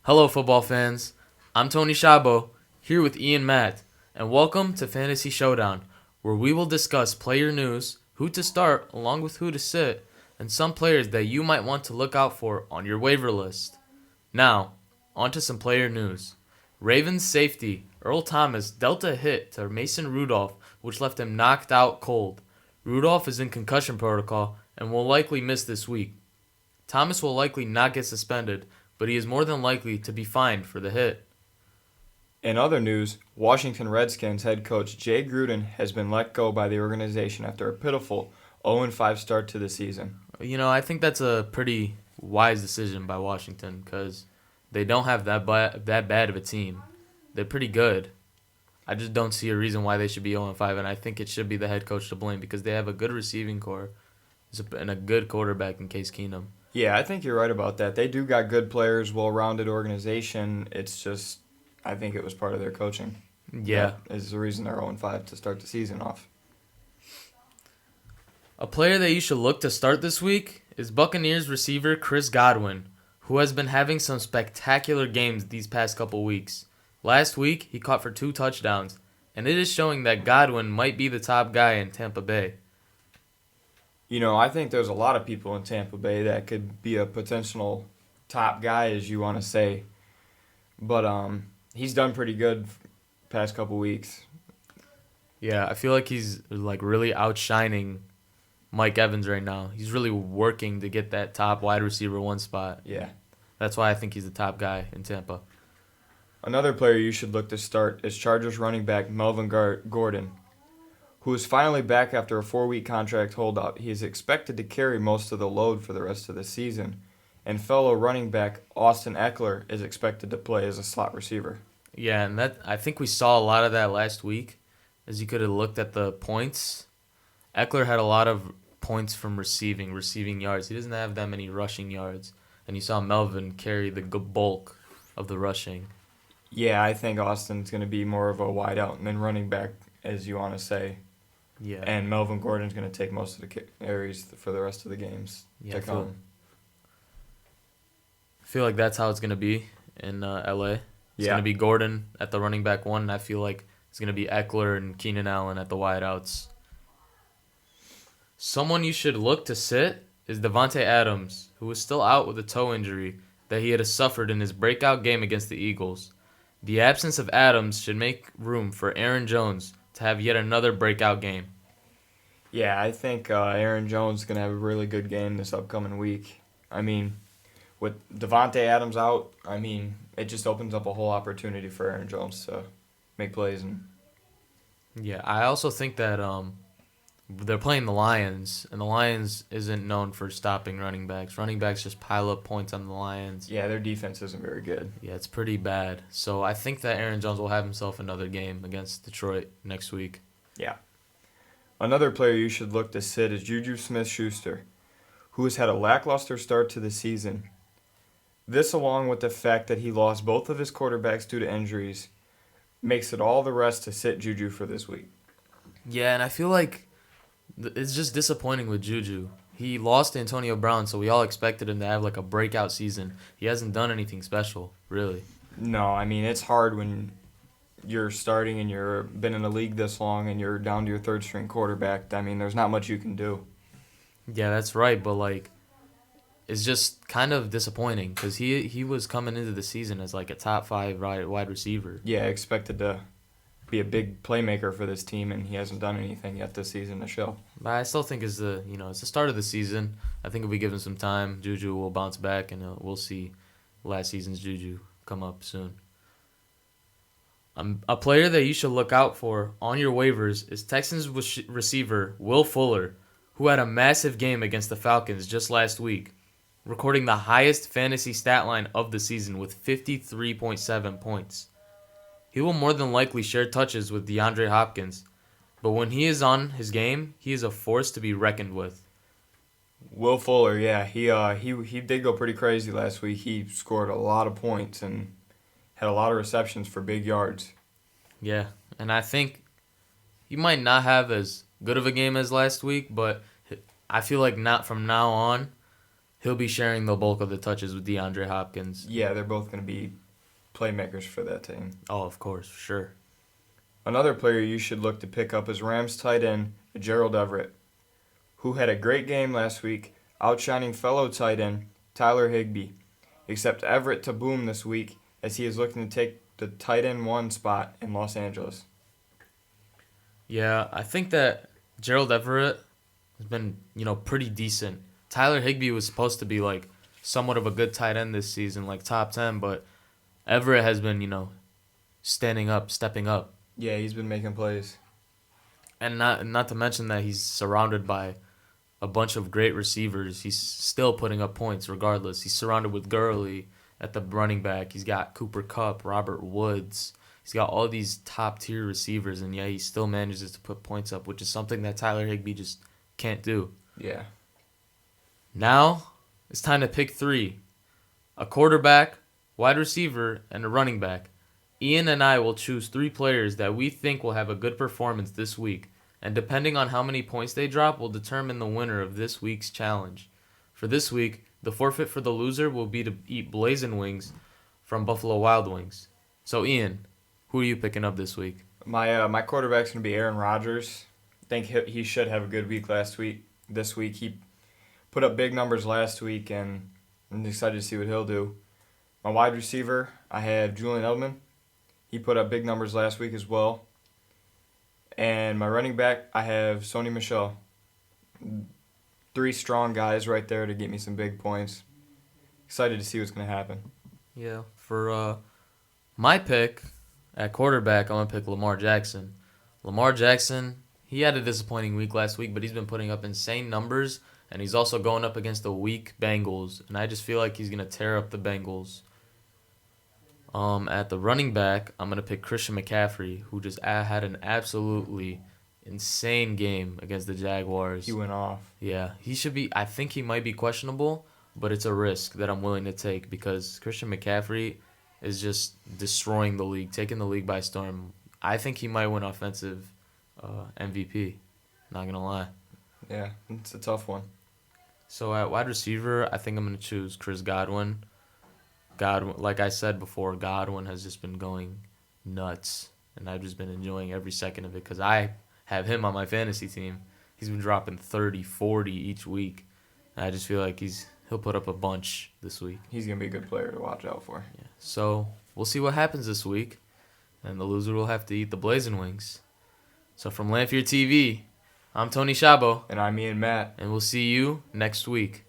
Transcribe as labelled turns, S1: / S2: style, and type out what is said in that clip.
S1: Hello, football fans. I'm Tony Shabo, here with Ian Matt, and welcome to Fantasy Showdown, where we will discuss player news, who to start along with who to sit, and some players that you might want to look out for on your waiver list. Now, on to some player news. Ravens safety Earl Thomas dealt a hit to Mason Rudolph, which left him knocked out cold. Rudolph is in concussion protocol and will likely miss this week. Thomas will likely not get suspended, but he is more than likely to be fined for the hit.
S2: In other news, Washington Redskins head coach Jay Gruden has been let go by the organization after a pitiful 0-5 start to the season.
S1: I think that's a pretty wise decision by Washington because they don't have that bad of a team. They're pretty good. I just don't see a reason why they should be 0-5, and I think it should be the head coach to blame because they have a good receiving core and a good quarterback in Case Keenum.
S2: Yeah, I think you're right about that. They do got good players, well-rounded organization. It's just, I think it was part of their coaching.
S1: Yeah.
S2: That is the reason they're 0-5 to start the season off.
S1: A player that you should look to start this week is Buccaneers receiver Chris Godwin, who has been having some spectacular games these past couple weeks. Last week, he caught for 2 touchdowns, and it is showing that Godwin might be the top guy in Tampa Bay.
S2: I think there's a lot of people in Tampa Bay that could be a potential top guy, as you want to say. But he's done pretty good past couple weeks.
S1: Yeah, I feel like he's really outshining Mike Evans right now. He's really working to get that top wide receiver 1 spot.
S2: Yeah.
S1: That's why I think he's the top guy in Tampa.
S2: Another player you should look to start is Chargers running back Melvin Gordon, who is finally back after a 4-week contract holdout. He is expected to carry most of the load for the rest of the season, and fellow running back Austin Eckler is expected to play as a slot receiver.
S1: Yeah, and I think we saw a lot of that last week, as you could have looked at the points. Eckler had a lot of points from receiving yards. He doesn't have that many rushing yards, and you saw Melvin carry the bulk of the rushing.
S2: Yeah, I think Austin's going to be more of a wideout than running back, as you want to say.
S1: Yeah.
S2: And Melvin Gordon's going to take most of the carries for the rest of the games to come.
S1: I feel like that's how it's going to be in LA. It's going to be Gordon at the running back 1, and I feel like it's going to be Eckler and Keenan Allen at the wideouts. Someone you should look to sit is Devontae Adams, who is still out with a toe injury that he had suffered in his breakout game against the Eagles. The absence of Adams should make room for Aaron Jones to have yet another breakout game.
S2: Yeah, I think Aaron Jones is going to have a really good game this upcoming week. I mean, with Devontae Adams out, it just opens up a whole opportunity for Aaron Jones to make plays.
S1: Yeah, I also think that they're playing the Lions, and the Lions isn't known for stopping running backs. Running backs just pile up points on the Lions.
S2: Yeah, their defense isn't very good.
S1: Yeah, it's pretty bad. So I think that Aaron Jones will have himself another game against Detroit next week.
S2: Yeah. Another player you should look to sit is Juju Smith-Schuster, who has had a lackluster start to the season. This, along with the fact that he lost both of his quarterbacks due to injuries, makes it all the rest to sit Juju for this week.
S1: Yeah, and I feel like it's just disappointing with Juju. He lost to Antonio Brown, so we all expected him to have a breakout season. He hasn't done anything special, really.
S2: No, it's hard when you're starting and you've been in the league this long and you're down to your third-string quarterback. There's not much you can do.
S1: Yeah, that's right, but it's just kind of disappointing because he was coming into the season as a top 5 wide receiver.
S2: Yeah, expected to be a big playmaker for this team, and he hasn't done anything yet this season to show.
S1: But I still think it's the start of the season. I think if we give him some time, Juju will bounce back, and we'll see last season's Juju come up soon. A player that you should look out for on your waivers is Texans receiver Will Fuller, who had a massive game against the Falcons just last week, recording the highest fantasy stat line of the season with 53.7 points. He will more than likely share touches with DeAndre Hopkins, but when he is on his game, he is a force to be reckoned with.
S2: Will Fuller, yeah, he did go pretty crazy last week. He scored a lot of points and had a lot of receptions for big yards.
S1: Yeah, and I think he might not have as good of a game as last week, but I feel like not from now on, he'll be sharing the bulk of the touches with DeAndre Hopkins.
S2: Yeah, they're both going to be playmakers for that team.
S1: Oh, of course, sure.
S2: Another player you should look to pick up is Rams tight end Gerald Everett, who had a great game last week, outshining fellow tight end Tyler Higbee. Except Everett to boom this week as he is looking to take the tight end 1 spot in Los Angeles.
S1: Yeah, I think that Gerald Everett has been, pretty decent. Tyler Higbee was supposed to be like somewhat of a good tight end this season, like top 10, but Everett has been, standing up, stepping up.
S2: Yeah, he's been making plays.
S1: And not to mention that he's surrounded by a bunch of great receivers. He's still putting up points regardless. He's surrounded with Gurley at the running back. He's got Cooper Kupp, Robert Woods. He's got all these top-tier receivers, and yeah, he still manages to put points up, which is something that Tyler Higbee just can't do.
S2: Yeah.
S1: Now, it's time to pick 3. A quarterback, wide receiver, and a running back. Ian and I will choose 3 players that we think will have a good performance this week, and depending on how many points they drop will determine the winner of this week's challenge. For this week, the forfeit for the loser will be to eat blazing wings from Buffalo Wild Wings. So, Ian, who are you picking up this week?
S2: My quarterback's going to be Aaron Rodgers. I think he should have a good week this week. He put up big numbers last week, and I'm excited to see what he'll do. My wide receiver, I have Julian Edelman. He put up big numbers last week as well. And my running back, I have Sony Michel. 3 strong guys right there to get me some big points. Excited to see what's going to happen.
S1: Yeah, for my pick at quarterback, I'm going to pick Lamar Jackson. Lamar Jackson, he had a disappointing week last week, but he's been putting up insane numbers, and he's also going up against the weak Bengals, and I just feel like he's going to tear up the Bengals. At the running back, I'm going to pick Christian McCaffrey, who just had an absolutely insane game against the Jaguars.
S2: He went off.
S1: Yeah, I think he might be questionable, but it's a risk that I'm willing to take because Christian McCaffrey is just destroying the league, taking the league by storm. I think he might win offensive MVP, not going to lie.
S2: Yeah, it's a tough one.
S1: So at wide receiver, I think I'm going to choose Chris Godwin. Godwin, like I said before, Godwin has just been going nuts, and I've just been enjoying every second of it because I have him on my fantasy team. He's been dropping 30, 40 each week. And I just feel like he'll put up a bunch this week.
S2: He's going to be a good player to watch out for.
S1: Yeah. So we'll see what happens this week, and the loser will have to eat the blazing wings. So from Lanphier TV, I'm Tony Shabo.
S2: And I'm Ian Matt.
S1: And we'll see you next week.